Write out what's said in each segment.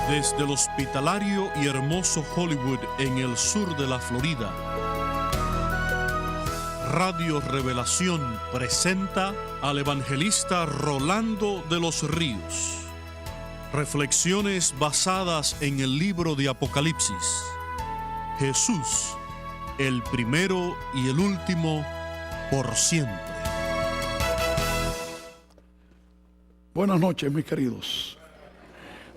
Desde el hospitalario y hermoso Hollywood en el sur de la Florida, Radio Revelación presenta al evangelista Rolando de los Ríos. Reflexiones basadas en el libro de Apocalipsis. Jesús, el primero y el último, por siempre. Buenas noches, mis queridos.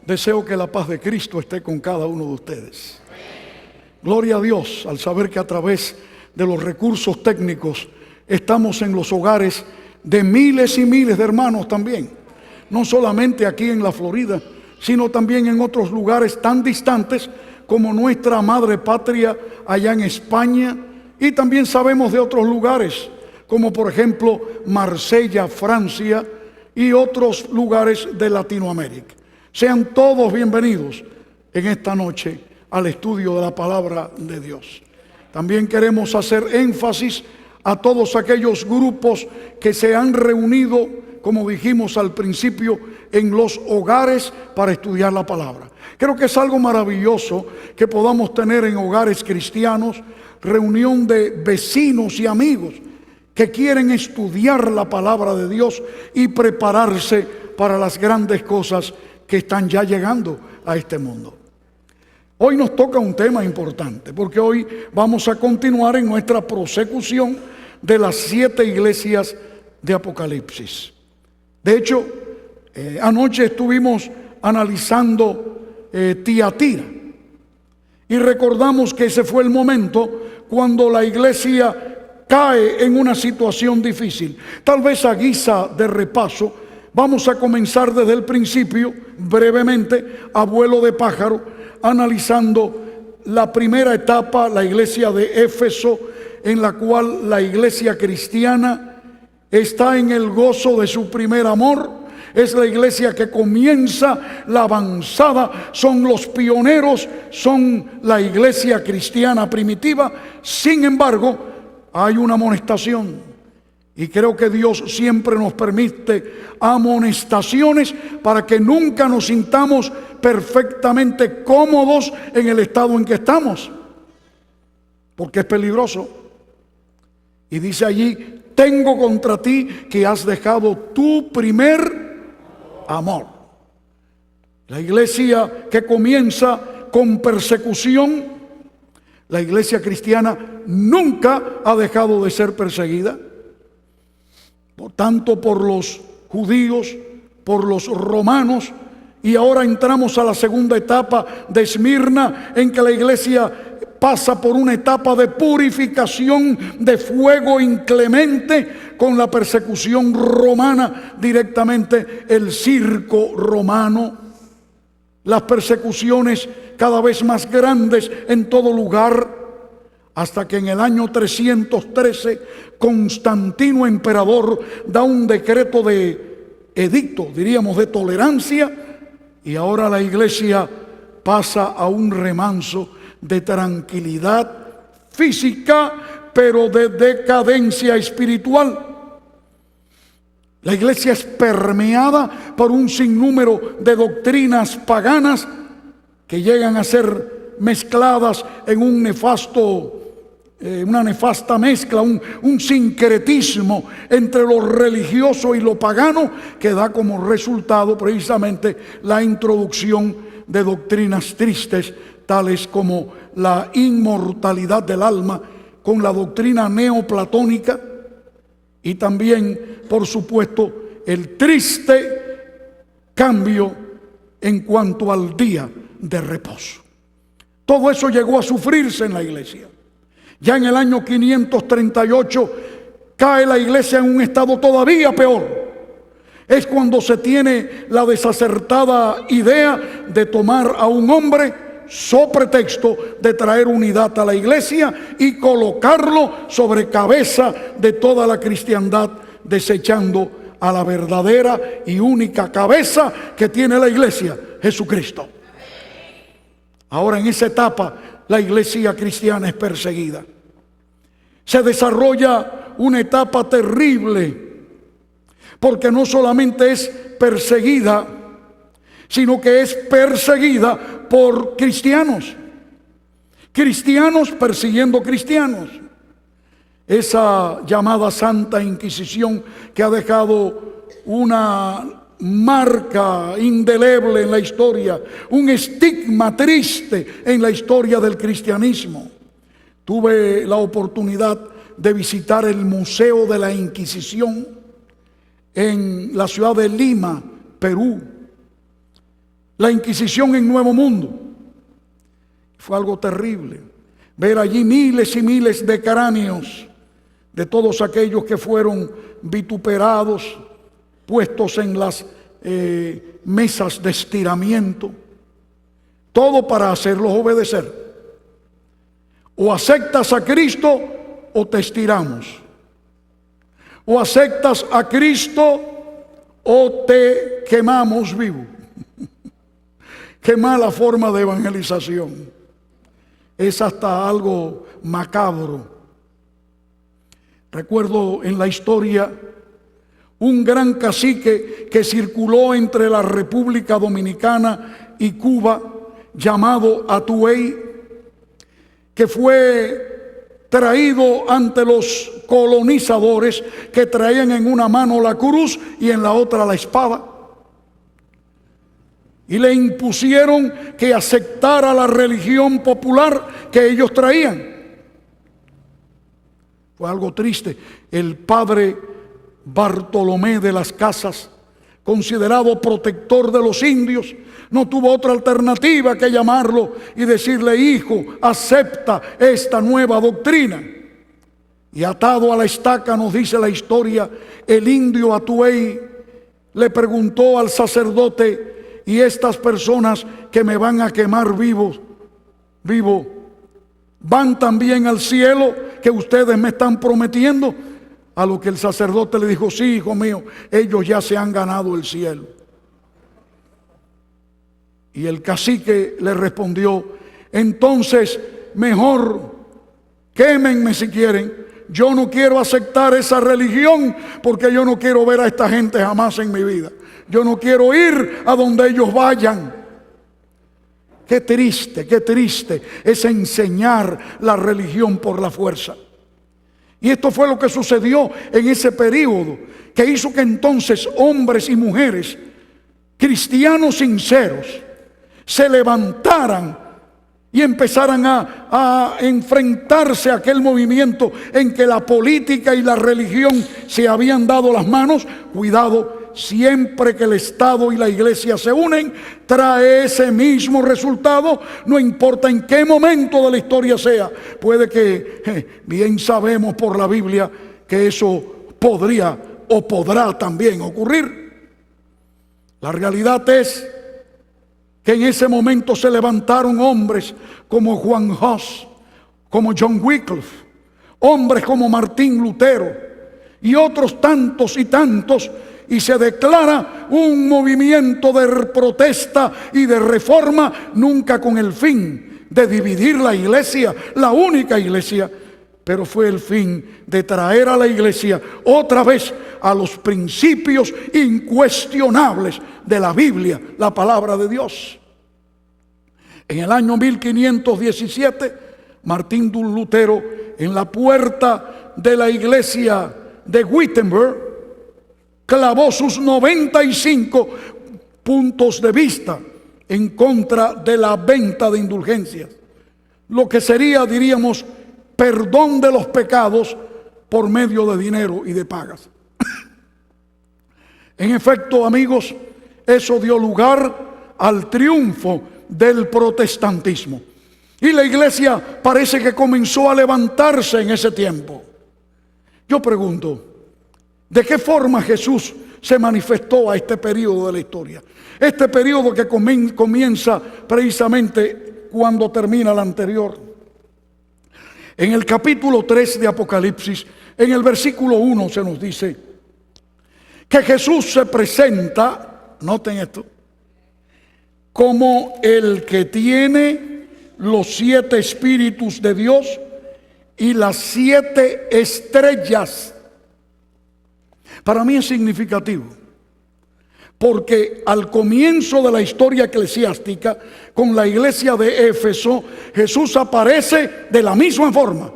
Deseo que la paz de Cristo esté con cada uno de ustedes. Gloria a Dios al saber que a través de los recursos técnicos estamos en los hogares de miles y miles de hermanos también. No solamente aquí en la Florida, sino también en otros lugares tan distantes como nuestra madre patria allá en España. Y también sabemos de otros lugares, como por ejemplo Marsella, Francia, y otros lugares de Latinoamérica. Sean todos bienvenidos en esta noche al estudio de la palabra de Dios. También queremos hacer énfasis a todos aquellos grupos que se han reunido, como dijimos al principio, en los hogares para estudiar la palabra. Creo que es algo maravilloso que podamos tener en hogares cristianos reunión de vecinos y amigos que quieren estudiar la palabra de Dios y prepararse para las grandes cosas que están ya llegando a este mundo. Hoy nos toca un tema importante, porque hoy vamos a continuar en nuestra prosecución de las 7 iglesias de Apocalipsis. De hecho, anoche estuvimos analizando Tiatira y recordamos que ese fue el momento cuando la iglesia cae en una situación difícil. Tal vez a guisa de repaso, vamos a comenzar desde el principio, brevemente, a vuelo de pájaro, analizando la primera etapa, la iglesia de Éfeso, en la cual la iglesia cristiana está en el gozo de su primer amor. Es la iglesia que comienza la avanzada, son los pioneros, son la iglesia cristiana primitiva. Sin embargo, hay una amonestación. Y creo que Dios siempre nos permite amonestaciones para que nunca nos sintamos perfectamente cómodos en el estado en que estamos. Porque es peligroso. Y dice allí, tengo contra ti que has dejado tu primer amor. La iglesia que comienza con persecución, la iglesia cristiana nunca ha dejado de ser perseguida. Tanto por los judíos, por los romanos, y ahora entramos a la segunda etapa de Esmirna, en que la iglesia pasa por una etapa de purificación de fuego inclemente con la persecución romana, directamente el circo romano, las persecuciones cada vez más grandes en todo lugar, hasta que en el año 313 Constantino emperador da un decreto de edicto, diríamos de tolerancia, y ahora la iglesia pasa a un remanso de tranquilidad física, pero de decadencia espiritual. La iglesia es permeada por un sinnúmero de doctrinas paganas que llegan a ser mezcladas en una nefasta mezcla, un sincretismo entre lo religioso y lo pagano, que da como resultado precisamente la introducción de doctrinas tristes, tales como la inmortalidad del alma, con la doctrina neoplatónica, y también, por supuesto, el triste cambio en cuanto al día de reposo. Todo eso llegó a sufrirse en la iglesia. Ya en el año 538 cae la iglesia en un estado todavía peor. Es cuando se tiene la desacertada idea de tomar a un hombre so pretexto de traer unidad a la iglesia y colocarlo sobre cabeza de toda la cristiandad, desechando a la verdadera y única cabeza que tiene la iglesia, Jesucristo. Ahora en esa etapa la iglesia cristiana es perseguida. Se desarrolla una etapa terrible, porque no solamente es perseguida, sino que es perseguida por cristianos. Cristianos persiguiendo cristianos. Esa llamada Santa Inquisición, que ha dejado una marca indeleble en la historia, un estigma triste en la historia del cristianismo. Tuve la oportunidad de visitar el Museo de la Inquisición en la ciudad de Lima, Perú. La Inquisición en Nuevo Mundo. Fue algo terrible. Ver allí miles y miles de cráneos de todos aquellos que fueron vituperados, puestos en las mesas de estiramiento. Todo para hacerlos obedecer. O aceptas a Cristo o te estiramos. O aceptas a Cristo o te quemamos vivo. Qué mala forma de evangelización. Es hasta algo macabro. Recuerdo en la historia un gran cacique que circuló entre la República Dominicana y Cuba, llamado Atuey, que fue traído ante los colonizadores, que traían en una mano la cruz y en la otra la espada. Y le impusieron que aceptara la religión popular que ellos traían. Fue algo triste. El padre Bartolomé de las Casas, considerado protector de los indios, no tuvo otra alternativa que llamarlo y decirle: hijo, acepta esta nueva doctrina. Y atado a la estaca, nos dice la historia, el indio Atuey le preguntó al sacerdote: y estas personas que me van a quemar vivo, ¿van también al cielo que ustedes me están prometiendo? A lo que el sacerdote le dijo: sí, hijo mío, ellos ya se han ganado el cielo. Y el cacique le respondió: entonces mejor quémenme si quieren. Yo no quiero aceptar esa religión, porque yo no quiero ver a esta gente jamás en mi vida. Yo no quiero ir a donde ellos vayan. Qué triste es enseñar la religión por la fuerza. Y esto fue lo que sucedió en ese periodo, que hizo que entonces hombres y mujeres, cristianos sinceros, se levantaran y empezaran a enfrentarse a aquel movimiento en que la política y la religión se habían dado las manos. Cuidado, siempre que el Estado y la Iglesia se unen, trae ese mismo resultado, no importa en qué momento de la historia sea. Puede que, bien sabemos por la Biblia, que eso podría o podrá también ocurrir. La realidad es que en ese momento se levantaron hombres como Juan Hus, como John Wycliffe, hombres como Martín Lutero y otros tantos y tantos, y se declara un movimiento de protesta y de reforma, nunca con el fin de dividir la iglesia, la única iglesia, pero fue el fin de traer a la iglesia otra vez a los principios incuestionables de la Biblia, la palabra de Dios. En el año 1517, Martín Lutero, en la puerta de la iglesia de Wittenberg, clavó sus 95 puntos de vista en contra de la venta de indulgencias, lo que sería, diríamos, perdón de los pecados por medio de dinero y de pagas. En efecto, amigos, eso dio lugar al triunfo del protestantismo, y la iglesia parece que comenzó a levantarse en ese tiempo. Yo pregunto, ¿de qué forma Jesús se manifestó a este periodo de la historia? Este periodo que comienza precisamente cuando termina el anterior. En el capítulo 3 de Apocalipsis, en el versículo 1 se nos dice que Jesús se presenta, noten esto, como el que tiene los 7 espíritus de Dios y las 7 estrellas. Para mí es significativo, Porque al comienzo de la historia eclesiástica, con la iglesia de Éfeso, Jesús aparece de la misma forma,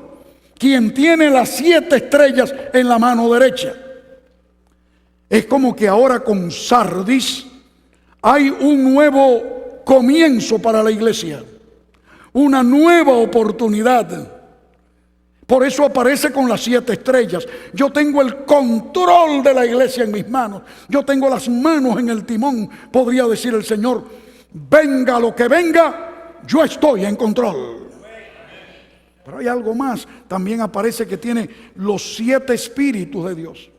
quien tiene las 7 estrellas en la mano derecha. Es como que ahora con Sardis hay un nuevo comienzo para la iglesia, una nueva oportunidad. Por eso aparece con las 7 estrellas. Yo tengo el control de la iglesia en mis manos. Yo tengo las manos en el timón, podría decir el Señor. Venga lo que venga, yo estoy en control. Pero hay algo más. También aparece que tiene los 7 espíritus de Dios.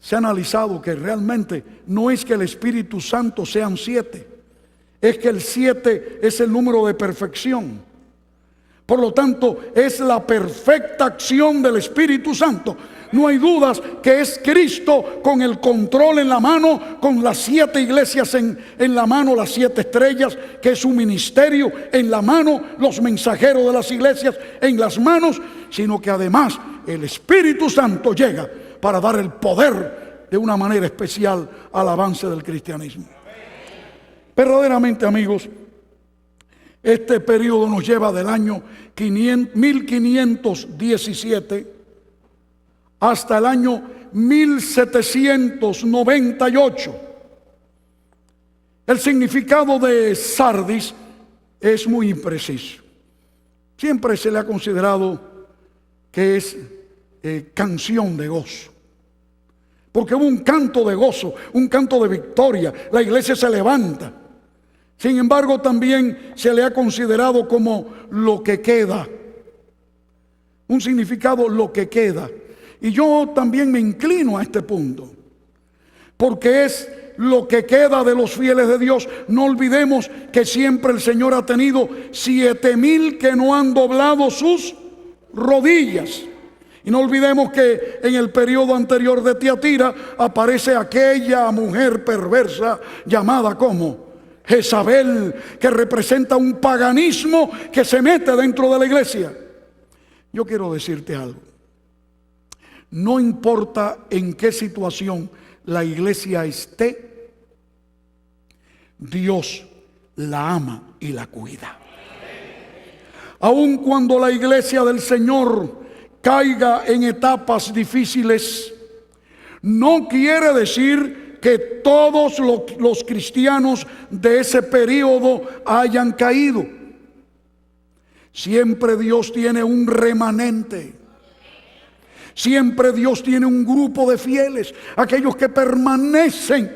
Se ha analizado que realmente no es que el Espíritu Santo sean 7. Es que el 7 es el número de perfección. Por lo tanto, es la perfecta acción del Espíritu Santo. No hay dudas que es Cristo con el control en la mano, con las 7 iglesias en la mano, las 7 estrellas, que es su ministerio en la mano, los mensajeros de las iglesias en las manos, sino que además el Espíritu Santo llega para dar el poder de una manera especial al avance del cristianismo. Verdaderamente, amigos, este periodo nos lleva del año 1517 hasta el año 1798. El significado de Sardis es muy impreciso. Siempre se le ha considerado que es canción de gozo, porque hubo un canto de gozo, un canto de victoria. La iglesia se levanta. Sin embargo, también se le ha considerado como lo que queda. Un significado, lo que queda. Y yo también me inclino a este punto, porque es lo que queda de los fieles de Dios. No olvidemos que siempre el Señor ha tenido 7,000 que no han doblado sus rodillas. Y no olvidemos que en el periodo anterior de Tiatira aparece aquella mujer perversa llamada como Jezabel, que representa un paganismo que se mete dentro de la iglesia. Yo quiero decirte algo. No importa en qué situación la iglesia esté, Dios la ama y la cuida. Aun cuando la iglesia del Señor caiga en etapas difíciles, no quiere decir que todos los cristianos de ese periodo hayan caído. Siempre Dios tiene un remanente. Siempre Dios tiene un grupo de fieles, aquellos que permanecen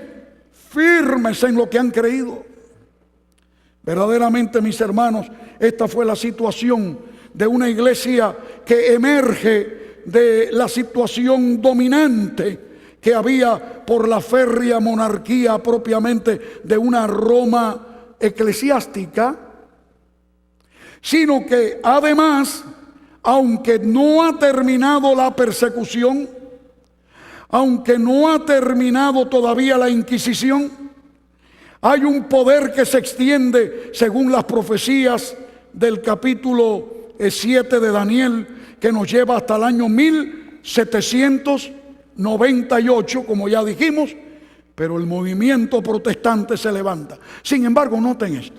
firmes en lo que han creído. Verdaderamente, mis hermanos, esta fue la situación de una iglesia que emerge de la situación dominante que había por la férrea monarquía propiamente de una Roma eclesiástica, sino que además, aunque no ha terminado la persecución, aunque no ha terminado todavía la Inquisición, hay un poder que se extiende según las profecías del capítulo 7 de Daniel, que nos lleva hasta el año 1798, como ya dijimos, pero el movimiento protestante se levanta. Sin embargo, noten esto.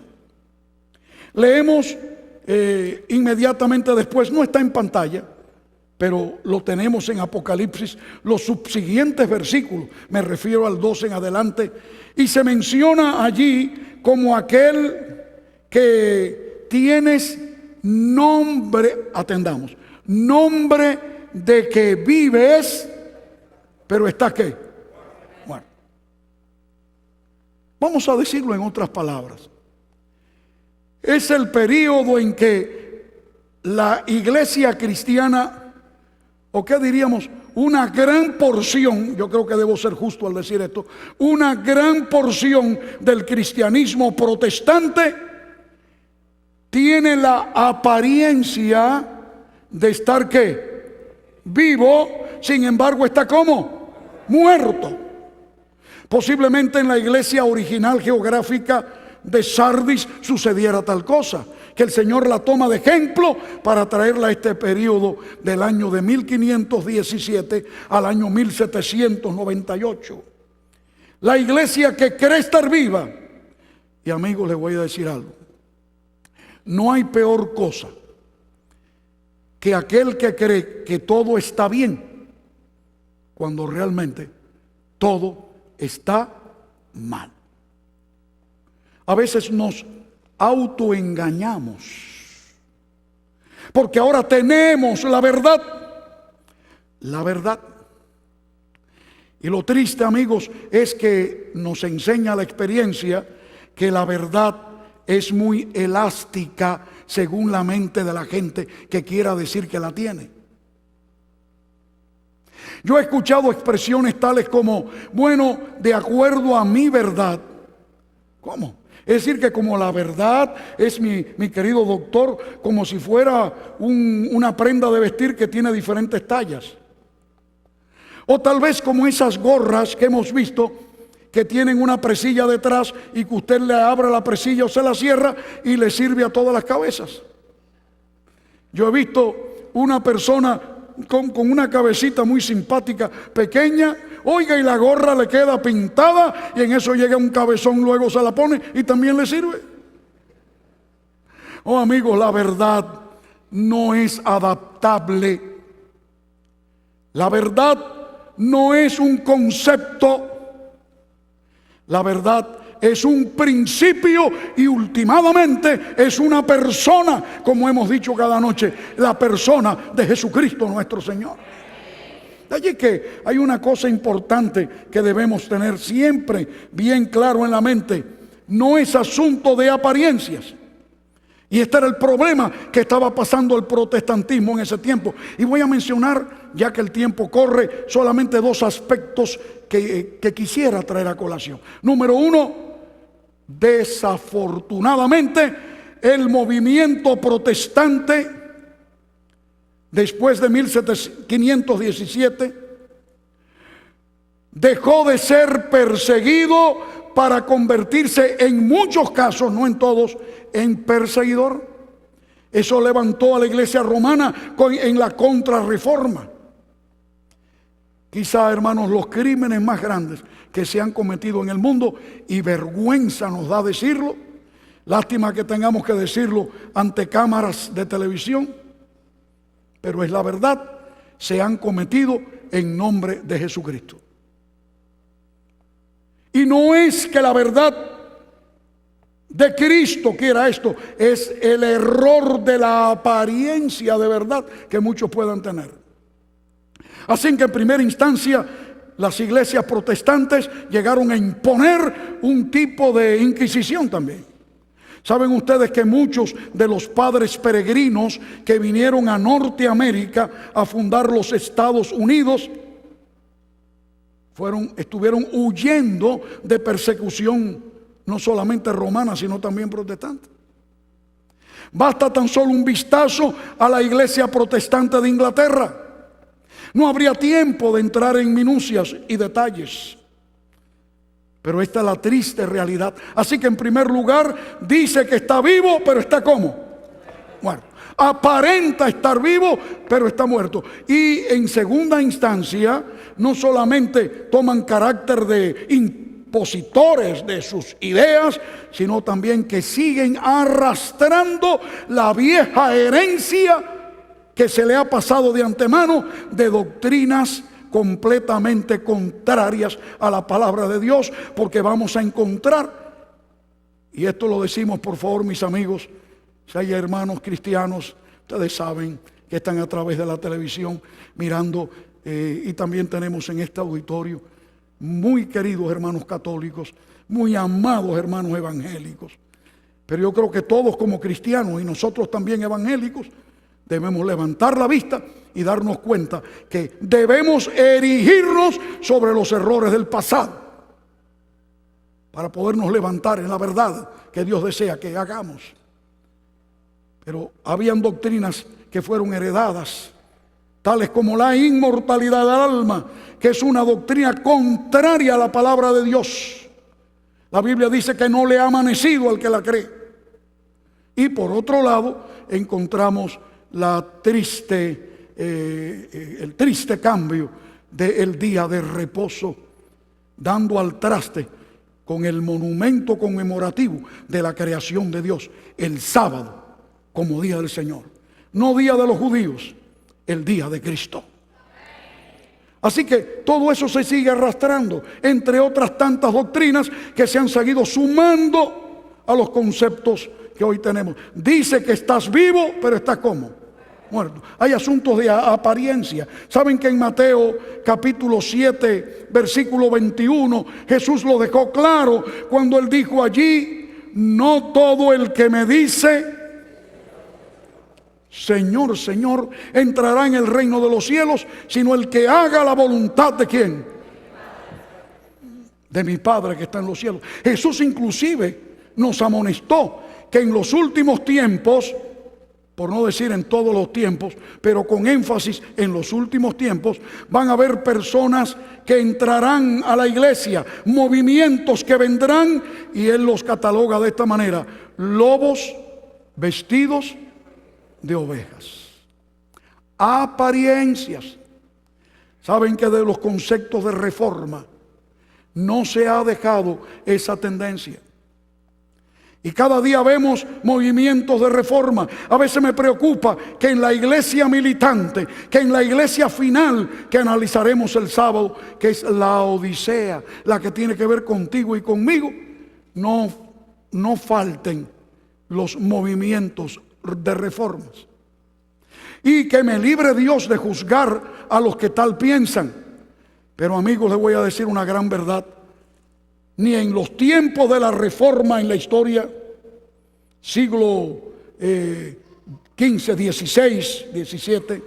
Leemos inmediatamente después, no está en pantalla, pero lo tenemos en Apocalipsis, los subsiguientes versículos, me refiero al 12 en adelante, y se menciona allí como aquel que tienes nombre, atendamos, nombre de que vives, pero está ¿qué? Bueno, vamos a decirlo en otras palabras. Es el periodo en que la iglesia cristiana, o qué diríamos, una gran porción, yo creo que debo ser justo al decir esto, una gran porción del cristianismo protestante tiene la apariencia de estar ¿qué? Vivo, sin embargo está ¿cómo? Muerto. Posiblemente en la iglesia original geográfica de Sardis sucediera tal cosa, que el Señor la toma de ejemplo para traerla a este periodo del año de 1517 al año 1798. La iglesia que cree estar viva. Y amigos, les voy a decir algo. No hay peor cosa que aquel que cree que todo está bien cuando realmente todo está mal. A veces nos autoengañamos porque ahora tenemos la verdad. La verdad. Y lo triste, amigos, es que nos enseña la experiencia que la verdad es muy elástica según la mente de la gente que quiera decir que la tiene. Yo he escuchado expresiones tales como, bueno, de acuerdo a mi verdad. ¿Cómo? Es decir, que como la verdad es, mi querido doctor, como si fuera una prenda de vestir que tiene diferentes tallas. O tal vez como esas gorras que hemos visto que tienen una presilla detrás y que usted le abre la presilla o se la cierra y le sirve a todas las cabezas. Yo he visto una persona con una cabecita muy simpática, pequeña, oiga, y la gorra le queda pintada y en eso llega un cabezón, luego se la pone y también le sirve. Oh, amigos, la verdad no es adaptable. La verdad no es un concepto. La verdad es un principio y últimamente es una persona, como hemos dicho cada noche, la persona de Jesucristo nuestro Señor. De allí que hay una cosa importante que debemos tener siempre bien claro en la mente. No es asunto de apariencias. Y este era el problema que estaba pasando el protestantismo en ese tiempo. Y voy a mencionar, ya que el tiempo corre, solamente dos aspectos que quisiera traer a colación. Número uno, desafortunadamente, el movimiento protestante, después de 1517, dejó de ser perseguido para convertirse en muchos casos, no en todos, en perseguidor. Eso levantó a la iglesia romana en la contrarreforma. Quizá, hermanos, los crímenes más grandes que se han cometido en el mundo, y vergüenza nos da decirlo, lástima que tengamos que decirlo ante cámaras de televisión, pero es la verdad, se han cometido en nombre de Jesucristo. Y no es que la verdad de Cristo quiera esto, es el error de la apariencia de verdad que muchos puedan tener. Así que en primera instancia las iglesias protestantes llegaron a imponer un tipo de inquisición también. Saben ustedes que muchos de los padres peregrinos que vinieron a Norteamérica a fundar los Estados Unidos estuvieron huyendo de persecución, no solamente romana, sino también protestante. Basta tan solo un vistazo a la iglesia protestante de Inglaterra. No habría tiempo de entrar en minucias y detalles, pero esta es la triste realidad. Así que en primer lugar dice que está vivo, pero está ¿cómo? Muerto. Aparenta estar vivo, pero está muerto. Y en segunda instancia, no solamente toman carácter de impositores de sus ideas, sino también que siguen arrastrando la vieja herencia que se le ha pasado de antemano de doctrinas completamente contrarias a la palabra de Dios, porque vamos a encontrar, y esto lo decimos por favor mis amigos, si hay hermanos cristianos, ustedes saben que están a través de la televisión mirando, y también tenemos en este auditorio muy queridos hermanos católicos, muy amados hermanos evangélicos, pero yo creo que todos como cristianos y nosotros también evangélicos debemos levantar la vista y darnos cuenta que debemos erigirnos sobre los errores del pasado para podernos levantar en la verdad que Dios desea que hagamos. Pero habían doctrinas que fueron heredadas, tales como la inmortalidad del alma, que es una doctrina contraria a la palabra de Dios. La Biblia dice que no le ha amanecido al que la cree. Y por otro lado, encontramos el triste cambio del día de reposo dando al traste con el monumento conmemorativo de la creación de Dios, el sábado como día del Señor. No día de los judíos, el día de Cristo. Así que todo eso se sigue arrastrando, entre otras tantas doctrinas que se han seguido sumando a los conceptos que hoy tenemos. Dice que estás vivo, pero estás ¿cómo? Muerto. Hay asuntos de apariencia. Saben que en Mateo capítulo 7 versículo 21 Jesús lo dejó claro cuando él dijo allí: no todo el que me dice Señor, Señor, entrará en el reino de los cielos, sino el que haga la voluntad de ¿quién? De mi Padre que está en los cielos. Jesús inclusive nos amonestó que en los últimos tiempos, por no decir en todos los tiempos, pero con énfasis en los últimos tiempos, van a haber personas que entrarán a la iglesia, movimientos que vendrán, y Él los cataloga de esta manera: lobos vestidos de ovejas. Apariencias. Saben que de los conceptos de reforma no se ha dejado esa tendencia. Y cada día vemos movimientos de reforma. A veces me preocupa que en la iglesia militante, que en la iglesia final que analizaremos el sábado, que es la Odisea, la que tiene que ver contigo y conmigo, no falten los movimientos de reformas. Y que me libre Dios de juzgar a los que tal piensan. Pero amigos, les voy a decir una gran verdad. Ni en los tiempos de la reforma en la historia, siglo XV, XVI, XVII,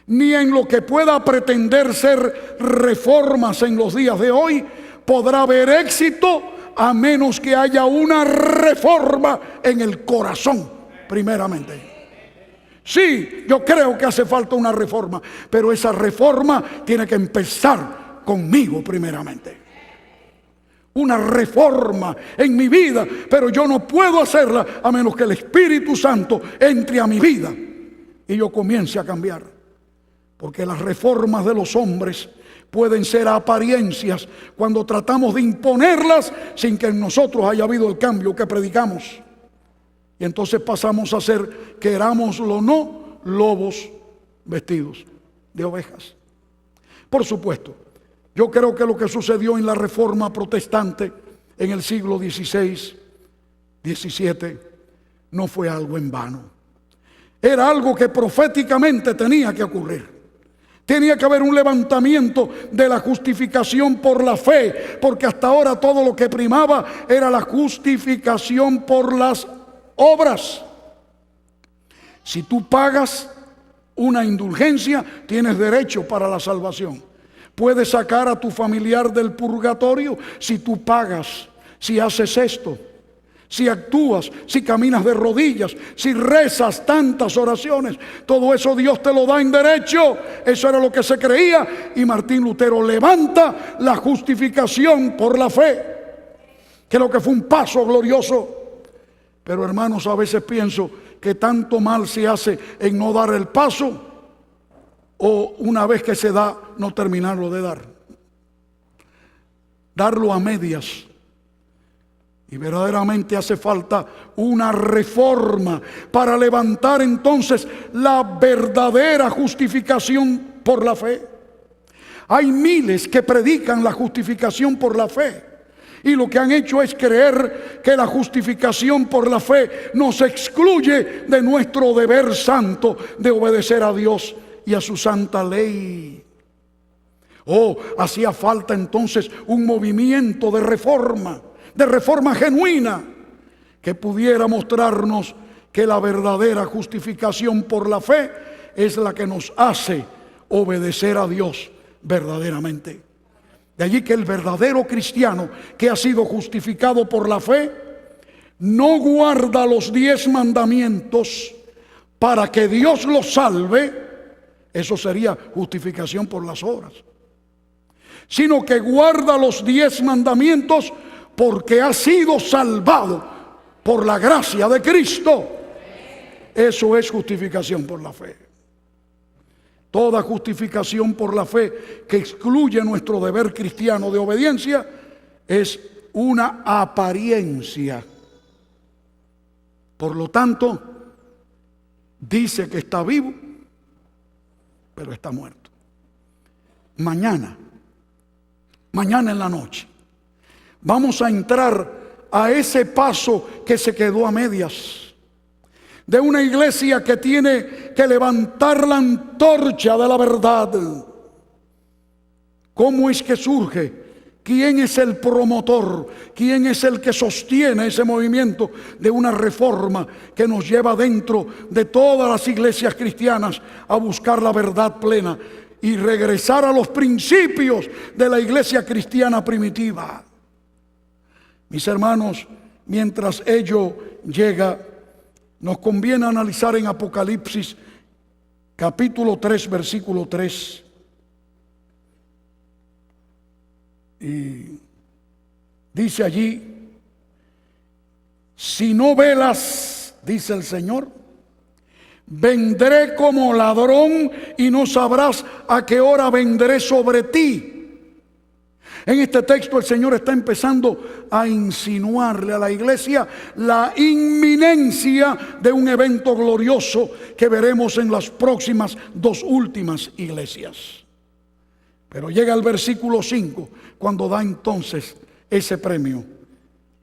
ni en lo que pueda pretender ser reformas en los días de hoy, podrá haber éxito a menos que haya una reforma en el corazón, primeramente. Sí, yo creo que hace falta una reforma, pero esa reforma tiene que empezar conmigo primeramente. Una reforma en mi vida, pero yo no puedo hacerla a menos que el Espíritu Santo entre a mi vida y yo comience a cambiar. Porque las reformas de los hombres pueden ser apariencias cuando tratamos de imponerlas sin que en nosotros haya habido el cambio que predicamos. Y entonces pasamos a ser, querámoslo o no, lobos vestidos de ovejas. Por supuesto, yo creo que lo que sucedió en la reforma protestante en el siglo XVI, XVII, no fue algo en vano. Era algo que proféticamente tenía que ocurrir. Tenía que haber un levantamiento de la justificación por la fe, porque hasta ahora todo lo que primaba era la justificación por las obras. Si tú pagas una indulgencia, tienes derecho para la salvación. Puedes sacar a tu familiar del purgatorio si tú pagas, si haces esto, si actúas, si caminas de rodillas, si rezas tantas oraciones. Todo eso Dios te lo da en derecho. Eso era lo que se creía, y Martín Lutero levanta la justificación por la fe, que lo que fue un paso glorioso. Pero hermanos, a veces pienso que tanto mal se hace en no dar el paso, o una vez que se da, no terminarlo de dar. Darlo a medias. Y verdaderamente hace falta una reforma para levantar entonces la verdadera justificación por la fe. Hay miles que predican la justificación por la fe, y lo que han hecho es creer que la justificación por la fe nos excluye de nuestro deber santo de obedecer a Dios y a su santa ley. Hacía falta entonces un movimiento de reforma genuina, que pudiera mostrarnos que la verdadera justificación por la fe es la que nos hace obedecer a Dios verdaderamente. De allí que el verdadero cristiano que ha sido justificado por la fe no guarda los 10 mandamientos para que Dios lo salve. Eso sería justificación por las obras. Sino que guarda los 10 mandamientos porque ha sido salvado por la gracia de Cristo. Eso es justificación por la fe. Toda justificación por la fe que excluye nuestro deber cristiano de obediencia es una apariencia. Por lo tanto, dice que está vivo, pero está muerto. Mañana en la noche, vamos a entrar a ese paso que se quedó a medias, de una iglesia que tiene que levantar la antorcha de la verdad. ¿Cómo es que surge? ¿Quién es el promotor? ¿Quién es el que sostiene ese movimiento de una reforma que nos lleva dentro de todas las iglesias cristianas a buscar la verdad plena y regresar a los principios de la iglesia cristiana primitiva? Mis hermanos, mientras ello llega, nos conviene analizar en Apocalipsis capítulo 3, versículo 3. Y dice allí: si no velas, dice el Señor, vendré como ladrón y no sabrás a qué hora vendré sobre ti. En este texto el Señor está empezando a insinuarle a la iglesia la inminencia de un evento glorioso que veremos en las próximas dos últimas iglesias. Pero llega el versículo 5, cuando da entonces ese premio: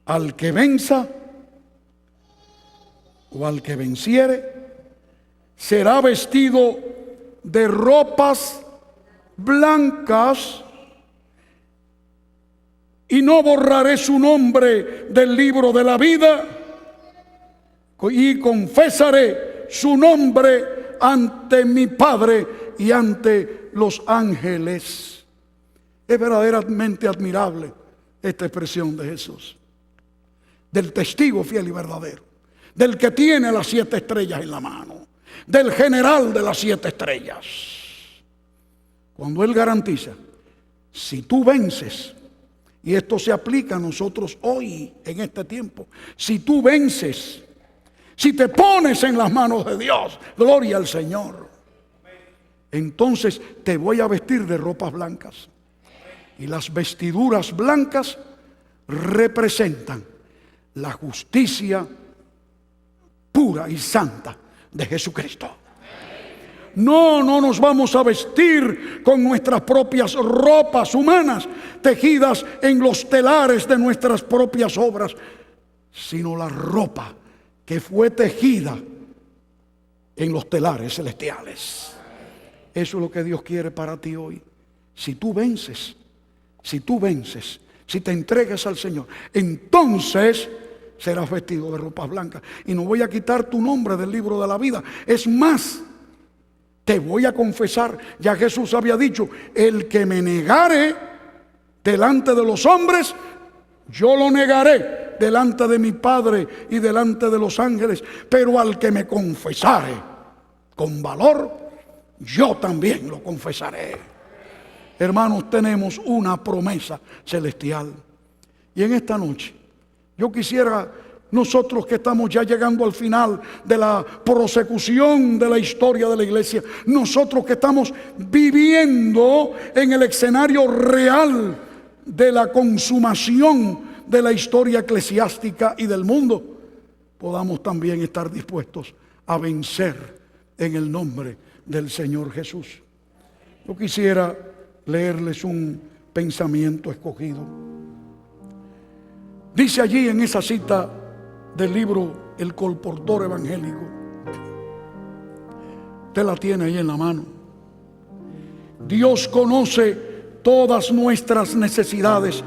al que venza o al que venciere será vestido de ropas blancas, y no borraré su nombre del libro de la vida, y confesaré su nombre ante mi Padre y ante los ángeles. Es verdaderamente admirable esta expresión de Jesús, del testigo fiel y verdadero, del que tiene las 7 estrellas en la mano, del general de las 7 estrellas. Cuando Él garantiza: si tú vences, y esto se aplica a nosotros hoy en este tiempo, si tú vences, si te pones en las manos de Dios, gloria al Señor, entonces te voy a vestir de ropas blancas. Y las vestiduras blancas representan la justicia pura y santa de Jesucristo. No nos vamos a vestir con nuestras propias ropas humanas, tejidas en los telares de nuestras propias obras, sino la ropa que fue tejida en los telares celestiales. Eso es lo que Dios quiere para ti hoy. Si tú vences, si te entregas al Señor, entonces serás vestido de ropas blancas. Y no voy a quitar tu nombre del libro de la vida. Es más, te voy a confesar. Ya Jesús había dicho: el que me negare delante de los hombres, yo lo negaré delante de mi Padre y delante de los ángeles. Pero al que me confesare con valor, yo también lo confesaré. Hermanos, tenemos una promesa celestial. Y en esta noche yo quisiera, nosotros que estamos ya llegando al final de la prosecución de la historia de la iglesia, nosotros que estamos viviendo en el escenario real de la consumación de la historia eclesiástica y del mundo, podamos también estar dispuestos a vencer en el nombre del Señor Jesús. Yo quisiera leerles un pensamiento escogido. Dice allí en esa cita del libro El Colportor Evangélico, usted la tiene ahí en la mano: Dios conoce todas nuestras necesidades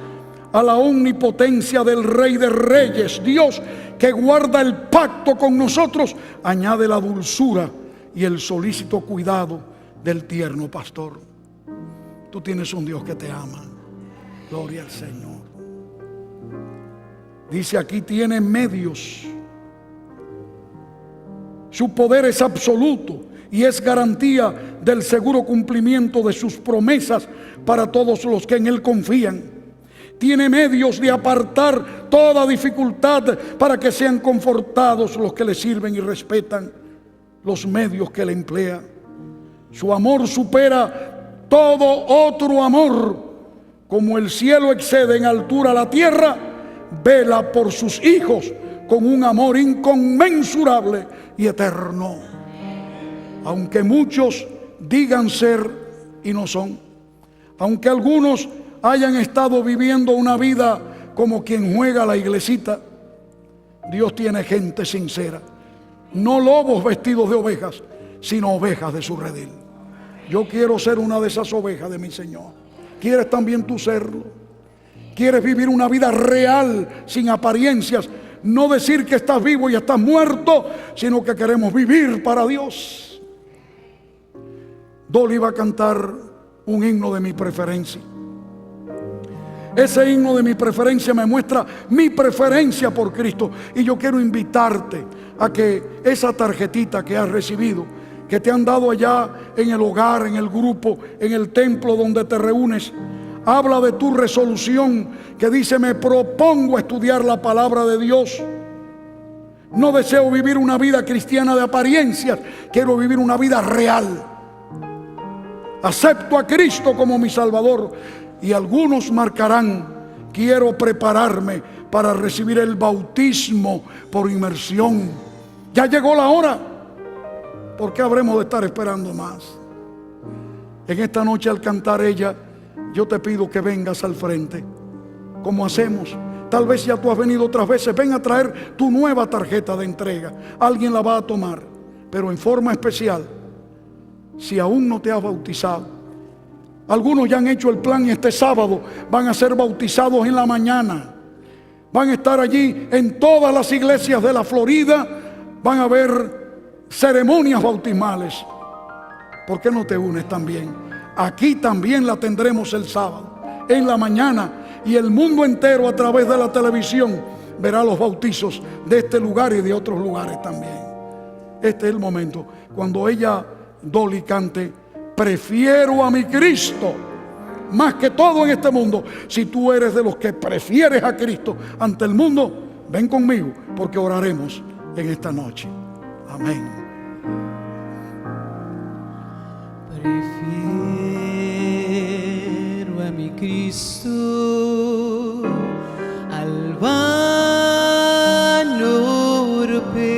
a la omnipotencia del Rey de Reyes. Dios, que guarda el pacto con nosotros, añade la dulzura y el solícito cuidado del tierno pastor. Tú tienes un Dios que te ama. Gloria al Señor. Dice aquí: tiene medios. Su poder es absoluto y es garantía del seguro cumplimiento de sus promesas para todos los que en Él confían. Tiene medios de apartar toda dificultad para que sean confortados los que le sirven y respetan los medios que Él emplea. Su amor supera todo otro amor. Como el cielo excede en altura la tierra, vela por sus hijos con un amor inconmensurable y eterno. Aunque muchos digan ser y no son, aunque algunos hayan estado viviendo una vida como quien juega a la iglesita, Dios tiene gente sincera, no lobos vestidos de ovejas, sino ovejas de su redil. Yo quiero ser una de esas ovejas de mi Señor. ¿Quieres también tú serlo? ¿Quieres vivir una vida real, sin apariencias? No decir que estás vivo y estás muerto, sino que queremos vivir para Dios. Dolly va a cantar un himno de mi preferencia. Ese himno de mi preferencia me muestra mi preferencia por Cristo. Y yo quiero invitarte a que esa tarjetita que has recibido, que te han dado allá en el hogar, en el grupo, en el templo donde te reúnes, habla de tu resolución que dice: me propongo estudiar la palabra de Dios. No deseo vivir una vida cristiana de apariencias, quiero vivir una vida real. Acepto a Cristo como mi Salvador. Y algunos marcarán: quiero prepararme para recibir el bautismo por inmersión. Ya llegó la hora. ¿Por qué habremos de estar esperando más? En esta noche, al cantar ella, yo te pido que vengas al frente, como hacemos. Tal vez ya tú has venido otras veces. Ven a traer tu nueva tarjeta de entrega. Alguien la va a tomar, pero en forma especial. Si aún no te has bautizado, algunos ya han hecho el plan y este sábado van a ser bautizados en la mañana. Van a estar allí en todas las iglesias de la Florida. Van a haber ceremonias bautismales. ¿Por qué no te unes también? Aquí también la tendremos el sábado en la mañana, y el mundo entero a través de la televisión verá los bautizos de este lugar y de otros lugares también. Este es el momento cuando ella, Dolly, cante: prefiero a mi Cristo más que todo en este mundo. Si tú eres de los que prefieres a Cristo ante el mundo, ven conmigo, porque oraremos en esta noche. Amén. Prefiero a mi Cristo al vano orbe.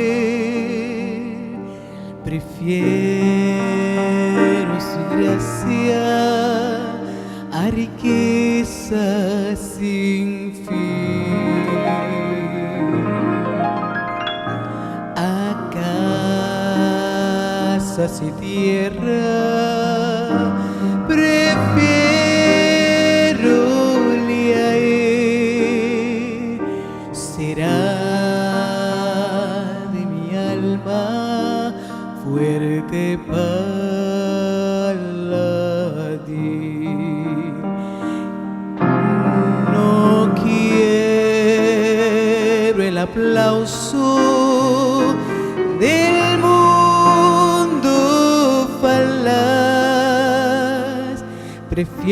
Prefiero su gracia a riqueza sin fin. A casas y tierra prefiero-le a él. Será de mi alma fuerte paladín. No quiero el aplauso del mundo falaz. Prefiero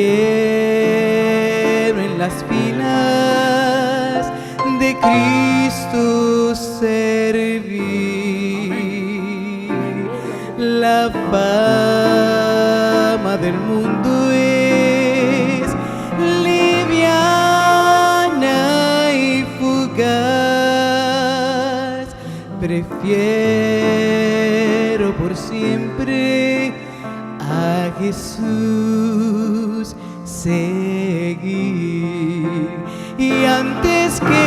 en las filas de Cristo servir. La fama del mundo es liviana y fugaz. Prefiero por siempre a Jesús seguir. Y antes que